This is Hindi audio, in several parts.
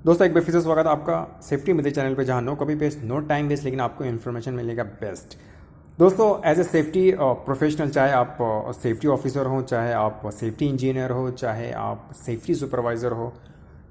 दोस्तों एक बार फिर से स्वागत है आपका सेफ्टी मेरे चैनल पे, जहाँ नो कभी पेस्ट नो टाइम वेस्ट, लेकिन आपको इन्फॉर्मेशन मिलेगा बेस्ट। दोस्तों एज ए सेफ्टी प्रोफेशनल, चाहे आप सेफ्टी ऑफिसर हो, चाहे आप सेफ्टी इंजीनियर हो, चाहे आप सेफ्टी सुपरवाइज़र हो,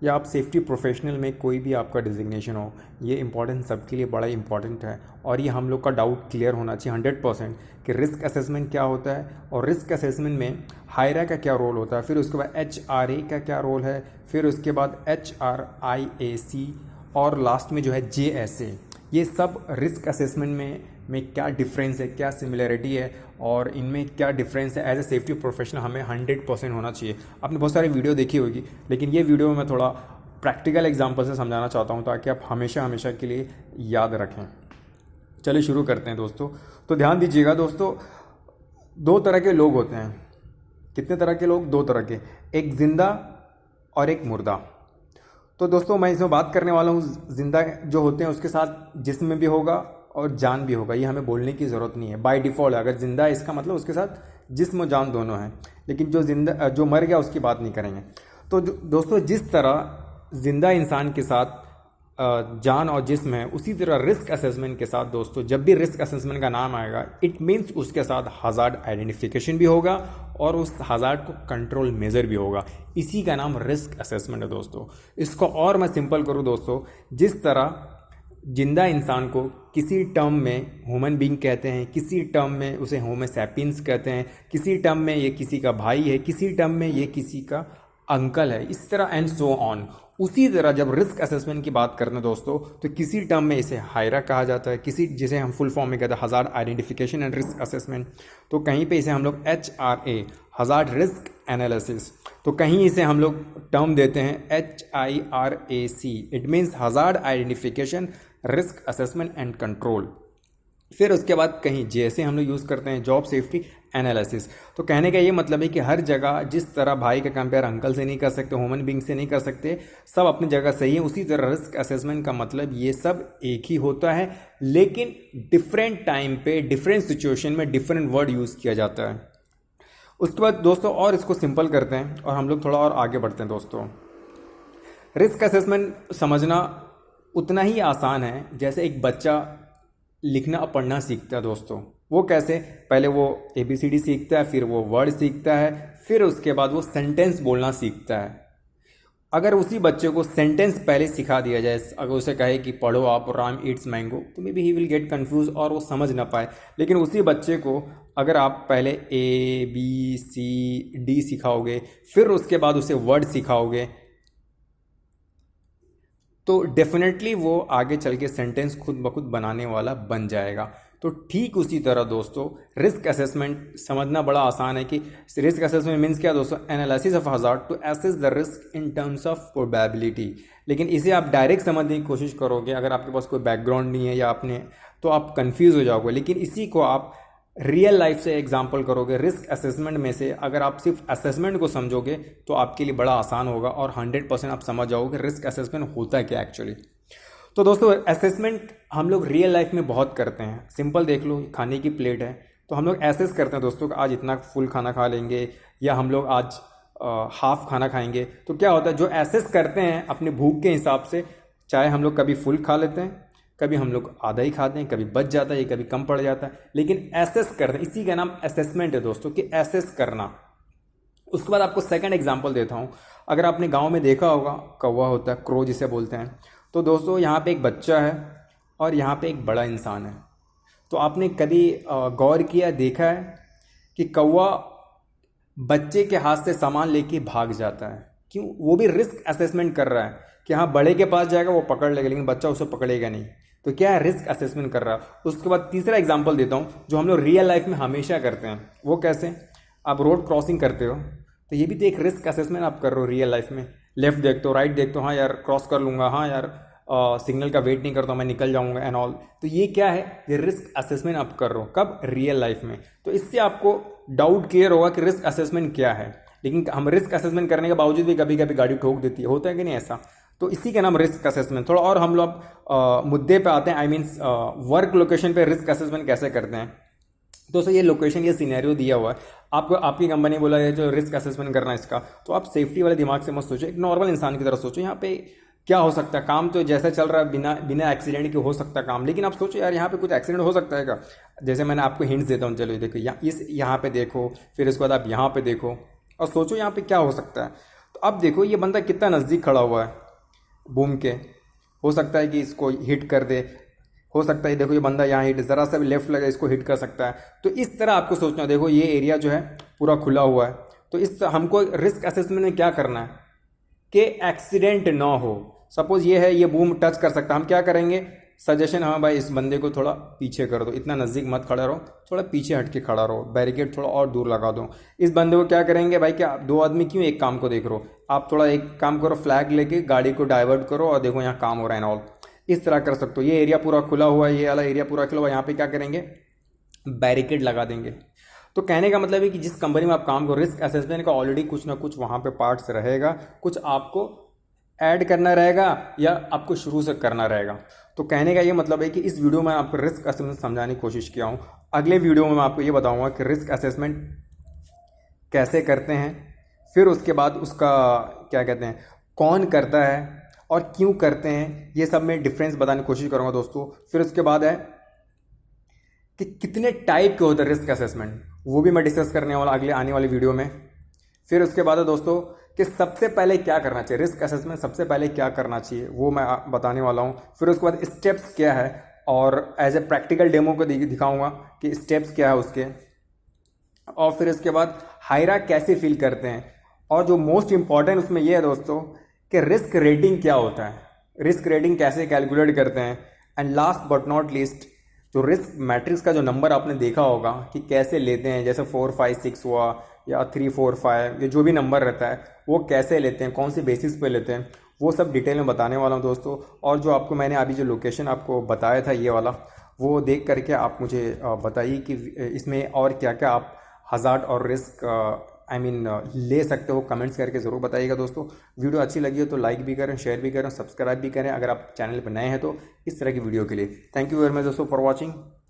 या आप सेफ्टी प्रोफेशनल में कोई भी आपका डिजिग्नेशन हो, ये इंपॉर्टेंट सबके लिए बड़ा इंपॉर्टेंट है। और ये हम लोग का डाउट क्लियर होना चाहिए 100% कि रिस्क असेसमेंट क्या होता है, और रिस्क असेसमेंट में हायरा का क्या रोल होता है, फिर उसके बाद HRA का क्या रोल है, फिर उसके बाद HRIAC, और लास्ट में जो है JSA। ये सब रिस्क असेसमेंट में क्या डिफरेंस है, क्या सिमिलरिटी है, और इनमें क्या डिफरेंस है। एज ए सेफ्टी प्रोफेशनल हमें 100% होना चाहिए। आपने बहुत सारी वीडियो देखी होगी, लेकिन ये वीडियो में मैं थोड़ा प्रैक्टिकल एग्जांपल से समझाना चाहता हूँ, ताकि आप हमेशा हमेशा के लिए याद रखें। चलिए शुरू करते हैं दोस्तों। तो ध्यान दीजिएगा दोस्तों, दो तरह के लोग होते हैं। कितने तरह के लोग? दो तरह के, एक जिंदा और एक मुर्दा। तो दोस्तों मैं इसमें बात करने वाला हूँ जिंदा जो होते हैं उसके साथ जिस्म भी होगा और जान भी होगा। ये हमें बोलने की ज़रूरत नहीं है, बाय डिफ़ॉल्ट अगर जिंदा है इसका मतलब उसके साथ जिस्म और जान दोनों हैं। लेकिन जो मर गया उसकी बात नहीं करेंगे। तो दोस्तों जिस तरह जिंदा इंसान के साथ जान और जिस्म है, उसी तरह रिस्क असेसमेंट के साथ दोस्तों जब भी रिस्क असेसमेंट का नाम आएगा, इट मीन्स उसके साथ हज़ार्ड आइडेंटिफिकेशन भी होगा और उस हज़ार्ड को कंट्रोल मेजर भी होगा। इसी का नाम रिस्क असेसमेंट है दोस्तों। इसको और मैं सिंपल करूँ दोस्तों, जिस तरह जिंदा इंसान को किसी टर्म में ह्यूमन बीइंग कहते हैं, किसी टर्म में उसे होमो सैपियंस कहते हैं, किसी टर्म में ये किसी का भाई है, किसी टर्म में ये किसी का अंकल है, इस तरह एंड सो ऑन। उसी तरह जब रिस्क असेसमेंट की बात करते हैं दोस्तों, तो किसी टर्म में इसे हायरा कहा जाता है, किसी जिसे हम फुल फॉर्म में कहते हैं hazard identification and risk assessment. तो कहीं पे इसे हम लोग HRA हज़ार्ड रिस्क एनालिसिस, तो कहीं इसे हम लोग टर्म देते हैं HIRAC, it means hazard identification risk assessment and control. फिर उसके बाद कहीं जैसे हम लोग यूज़ करते हैं जॉब सेफ्टी एनालिसिस। तो कहने का ये मतलब है कि हर जगह जिस तरह भाई का कंपेयर अंकल से नहीं कर सकते, ह्यूमन बीइंग से नहीं कर सकते, सब अपनी जगह सही है, उसी तरह रिस्क असेसमेंट का मतलब ये सब एक ही होता है, लेकिन डिफरेंट टाइम पे डिफरेंट सिचुएशन में डिफरेंट वर्ड यूज़ किया जाता है। उसके बाद दोस्तों और इसको सिंपल करते हैं और हम लोग थोड़ा और आगे बढ़ते हैं दोस्तों। रिस्क असेसमेंट समझना उतना ही आसान है जैसे एक बच्चा लिखना और पढ़ना सीखता है दोस्तों। वो कैसे? पहले वो ABCD सीखता है, फिर वो वर्ड सीखता है, फिर उसके बाद वो सेंटेंस बोलना सीखता है। अगर उसी बच्चे को सेंटेंस पहले सिखा दिया जाए, अगर उसे कहे कि पढ़ो आप राम ईट्स मैंगो, तो may be he will get confuse और वो समझ ना पाए। लेकिन उसी बच्चे को अगर आप पहले ABCD सिखाओगे, फिर उसके बाद उसे वर्ड सिखाओगे, तो डेफिनेटली वो आगे चल के सेंटेंस खुद ब खुद बनाने वाला बन जाएगा। तो ठीक उसी तरह दोस्तों रिस्क असेसमेंट समझना बड़ा आसान है कि रिस्क असेसमेंट मीन्स क्या दोस्तों? Analysis of hazard to assess the risk in terms of probability. लेकिन इसे आप डायरेक्ट समझने की कोशिश करोगे, अगर आपके पास कोई बैकग्राउंड नहीं है या आपने, तो आप कंफ्यूज हो जाओगे। लेकिन इसी को आप रियल लाइफ से एग्जांपल करोगे, रिस्क असेसमेंट में से अगर आप सिर्फ असेसमेंट को समझोगे तो आपके लिए बड़ा आसान होगा और 100% आप समझ जाओगे रिस्क असेसमेंट होता है क्या एक्चुअली। तो दोस्तों असेसमेंट हम लोग रियल लाइफ में बहुत करते हैं। सिंपल देख लो, खाने की प्लेट है तो हम लोग एसेस करते हैं दोस्तों कि आज इतना फुल खाना खा लेंगे, या हम लोग आज हाफ खाना खाएंगे। तो क्या होता है, जो एसेस करते हैं अपने भूख के हिसाब से, चाहे हम लोग कभी फुल खा लेते हैं, कभी हम लोग आधा ही खाते हैं, कभी बच जाता है, कभी कम पड़ जाता है, लेकिन एसेस करते हैं। इसी का नाम असेसमेंट है दोस्तों, कि एसेस करना। उसके बाद आपको सेकंड एग्जांपल देता हूँ। अगर आपने गांव में देखा होगा, कौवा होता है, क्रो जिसे बोलते हैं। तो दोस्तों यहाँ पे एक बच्चा है और यहाँ पे एक बड़ा इंसान है। तो आपने कभी गौर किया, देखा है कि कौवा बच्चे के हाथ से सामान लेके भाग जाता है? क्यों? वो भी रिस्क असेसमेंट कर रहा है कि हाँ बड़े के पास जाएगा वो पकड़ लेगा, लेकिन बच्चा उसे पकड़ेगा नहीं। तो क्या है? रिस्क असेसमेंट कर रहा है। उसके बाद तीसरा एग्जांपल देता हूँ जो हम लोग रियल लाइफ में हमेशा करते हैं। वो कैसे? आप रोड क्रॉसिंग करते हो, तो ये भी तो एक रिस्क असेसमेंट आप कर रहे हो रियल लाइफ में। लेफ्ट देखते हो, राइट देखते हो, हाँ यार क्रॉस कर लूँगा, हाँ यार सिग्नल का वेट नहीं करता हूँ, मैं निकल जाऊँगा एंड ऑल। तो ये क्या है? ये रिस्क असेसमेंट आप कर रहे हो। कब? रियल लाइफ में। तो इससे आपको डाउट क्लियर होगा कि रिस्क असेसमेंट क्या है। लेकिन हम रिस्क असेसमेंट करने के बावजूद भी कभी कभी गाड़ी ठोक देती है, होता है कि नहीं ऐसा? तो इसी का नाम रिस्क असेसमेंट। थोड़ा और हम लोग मुद्दे पे आते हैं, आई मीन्स वर्क लोकेशन पे रिस्क असेसमेंट कैसे करते हैं। दोस्तों ये लोकेशन, ये सिनेरियो दिया हुआ है आपको, आपकी कंपनी बोला है जो रिस्क असेसमेंट करना है इसका, तो आप सेफ्टी वाले दिमाग से मत सोचो, एक नॉर्मल इंसान की तरह सोचो। यहाँ पे क्या हो सकता है काम, तो जैसा चल रहा है बिना बिना एक्सीडेंट के हो सकता है काम, लेकिन आप सोचो यार यहाँ पे कुछ एक्सीडेंट हो सकता है क्या। जैसे मैंने आपको हिंट्स देता हूँ, चलो ये देखो यहाँ पे देखो, फिर इसके बाद आप यहाँ पे देखो और सोचो यहाँ पे क्या हो सकता है। तो अब देखो ये बंदा कितना नज़दीक खड़ा हुआ है बूम के, हो सकता है कि इसको हिट कर दे, हो सकता है देखो ये बंदा यहाँ हिट, ज़रा सा भी लेफ्ट लगे इसको हिट कर सकता है। तो इस तरह आपको सोचना, देखो ये एरिया जो है पूरा खुला हुआ है, तो इस हमको रिस्क असेसमेंट में क्या करना है कि एक्सीडेंट ना हो। सपोज ये है, ये बूम टच कर सकता है, हम क्या करेंगे, सजेशन, हाँ भाई इस बंदे को थोड़ा पीछे कर दो, इतना नज़दीक मत खड़ा रहो, थोड़ा पीछे हट के खड़ा रहो, बैरिकेड थोड़ा और दूर लगा दो। इस बंदे को क्या करेंगे भाई, क्या दो आदमी क्यों एक काम को देख रहे हो, आप थोड़ा एक काम करो, फ्लैग लेके गाड़ी को डाइवर्ट करो और देखो यहाँ काम हो रहा है ना ऑल। इस तरह कर सकते हो। ये एरिया पूरा खुला हुआ है, ये वाला एरिया पूरा खुला हुआ है, यहाँ पे क्या करेंगे, बैरिकेड लगा देंगे। तो कहने का मतलब है कि जिस कंपनी में आप काम करो, रिस्क असेसमेंट का ऑलरेडी कुछ ना कुछ वहाँ पे पार्ट्स रहेगा, कुछ आपको ऐड करना रहेगा या आपको शुरू से करना रहेगा। तो कहने का ये मतलब है कि इस वीडियो में आपको रिस्क असेसमेंट समझाने की कोशिश किया हूँ। अगले वीडियो में मैं आपको ये बताऊँगा कि रिस्क असेसमेंट कैसे करते हैं, फिर उसके बाद उसका क्या कहते हैं, कौन करता है और क्यों करते हैं, ये सब मैं डिफरेंस बताने की कोशिश करूँगा दोस्तों। फिर उसके बाद है कि कितने टाइप के होते हैं रिस्क असेसमेंट, वो भी मैं डिस्कस करने वाला अगले आने वाली वीडियो में। फिर उसके बाद है दोस्तों कि सबसे पहले क्या करना चाहिए, रिस्क असेसमेंट सबसे पहले क्या करना चाहिए वो मैं बताने वाला हूँ। फिर उसके बाद स्टेप्स क्या है और एज ए प्रैक्टिकल डेमो को दिखाऊंगा कि स्टेप्स क्या है उसके। और फिर इसके बाद हायरा कैसे फील करते हैं, और जो मोस्ट इंपॉर्टेंट उसमें यह है दोस्तों कि रिस्क रेटिंग क्या होता है, रिस्क रेटिंग कैसे कैलकुलेट करते हैं। And last but not least, जो रिस्क मैट्रिक्स का जो नंबर आपने देखा होगा कि कैसे लेते हैं, जैसे 4 5 6 हुआ या 3 4 5, ये जो भी नंबर रहता है वो कैसे लेते हैं, कौन सी बेसिस पे लेते हैं, वो सब डिटेल में बताने वाला हूँ दोस्तों। और जो आपको मैंने अभी जो लोकेशन आपको बताया था ये वाला, वो देख करके आप मुझे बताइए कि इसमें और क्या क्या आप हज़ार्ड और रिस्क ले सकते हो, कमेंट्स करके ज़रूर बताइएगा दोस्तों। वीडियो अच्छी लगी हो तो लाइक भी करें, शेयर भी करें, सब्सक्राइब भी करें अगर आप चैनल पर नए हैं तो, इस तरह की वीडियो के लिए। थैंक यू वेरी मच दोस्तों फॉर वॉचिंग।